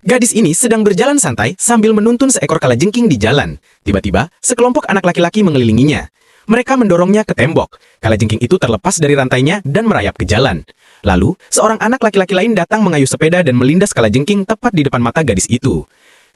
Gadis ini sedang berjalan santai sambil menuntun seekor kalajengking di jalan. Tiba-tiba, sekelompok anak laki-laki mengelilinginya. Mereka mendorongnya ke tembok. Kalajengking itu terlepas dari rantainya dan merayap ke jalan. Lalu, seorang anak laki-laki lain datang mengayuh sepeda dan melindas kalajengking tepat di depan mata gadis itu.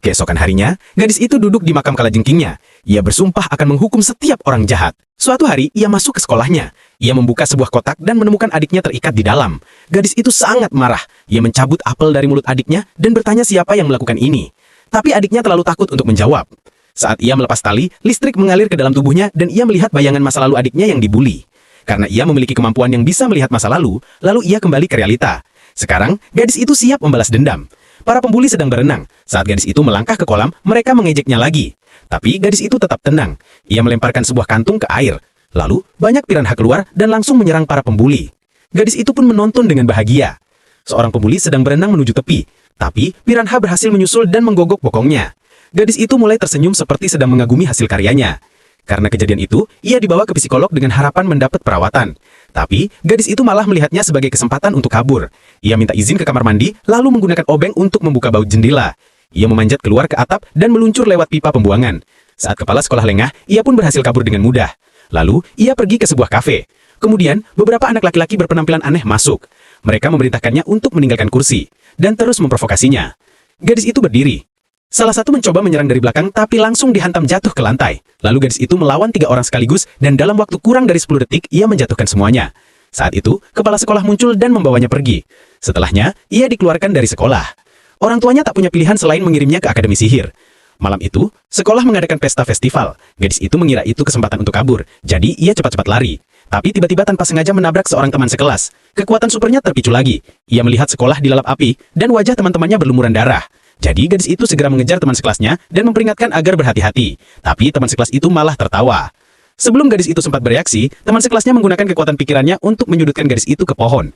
Keesokan harinya, gadis itu duduk di makam kalajengkingnya. Ia bersumpah akan menghukum setiap orang jahat. Suatu hari, ia masuk ke sekolahnya. Ia membuka sebuah kotak dan menemukan adiknya terikat di dalam. Gadis itu sangat marah. Ia mencabut apel dari mulut adiknya dan bertanya siapa yang melakukan ini. Tapi adiknya terlalu takut untuk menjawab. Saat ia melepas tali, listrik mengalir ke dalam tubuhnya dan ia melihat bayangan masa lalu adiknya yang dibuli. Karena ia memiliki kemampuan yang bisa melihat masa lalu ia kembali ke realita. Sekarang, gadis itu siap membalas dendam. Para pembuli sedang berenang. Saat gadis itu melangkah ke kolam, mereka mengejeknya lagi. Tapi gadis itu tetap tenang. Ia melemparkan sebuah kantung ke air. Lalu, banyak piranha keluar dan langsung menyerang para pembuli. Gadis itu pun menonton dengan bahagia. Seorang pembuli sedang berenang menuju tepi. Tapi, piranha berhasil menyusul dan menggogok bokongnya. Gadis itu mulai tersenyum seperti sedang mengagumi hasil karyanya. Karena kejadian itu, ia dibawa ke psikolog dengan harapan mendapat perawatan. Tapi, gadis itu malah melihatnya sebagai kesempatan untuk kabur. Ia minta izin ke kamar mandi, lalu menggunakan obeng untuk membuka baut jendela. Ia memanjat keluar ke atap dan meluncur lewat pipa pembuangan. Saat kepala sekolah lengah, ia pun berhasil kabur dengan mudah. Lalu, ia pergi ke sebuah kafe. Kemudian, beberapa anak laki-laki berpenampilan aneh masuk. Mereka memerintahkannya untuk meninggalkan kursi, dan terus memprovokasinya. Gadis itu berdiri. Salah satu mencoba menyerang dari belakang tapi langsung dihantam jatuh ke lantai. Lalu gadis itu melawan 3 orang sekaligus dan dalam waktu kurang dari 10 detik ia menjatuhkan semuanya. Saat itu, kepala sekolah muncul dan membawanya pergi. Setelahnya, ia dikeluarkan dari sekolah. Orang tuanya tak punya pilihan selain mengirimnya ke akademi sihir. Malam itu, sekolah mengadakan pesta festival. Gadis itu mengira itu kesempatan untuk kabur, jadi ia cepat-cepat lari. Tapi tiba-tiba tanpa sengaja menabrak seorang teman sekelas. Kekuatan supernya terpicu lagi. Ia melihat sekolah dilalap api dan wajah teman-temannya berlumuran darah. Jadi gadis itu segera mengejar teman sekelasnya dan memperingatkan agar berhati-hati. Tapi teman sekelas itu malah tertawa. Sebelum gadis itu sempat bereaksi, teman sekelasnya menggunakan kekuatan pikirannya untuk menyudutkan gadis itu ke pohon.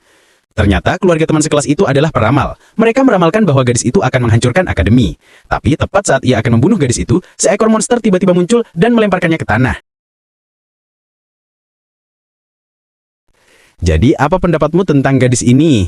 Ternyata keluarga teman sekelas itu adalah peramal. Mereka meramalkan bahwa gadis itu akan menghancurkan akademi. Tapi tepat saat ia akan membunuh gadis itu, seekor monster tiba-tiba muncul dan melemparkannya ke tanah. Jadi apa pendapatmu tentang gadis ini?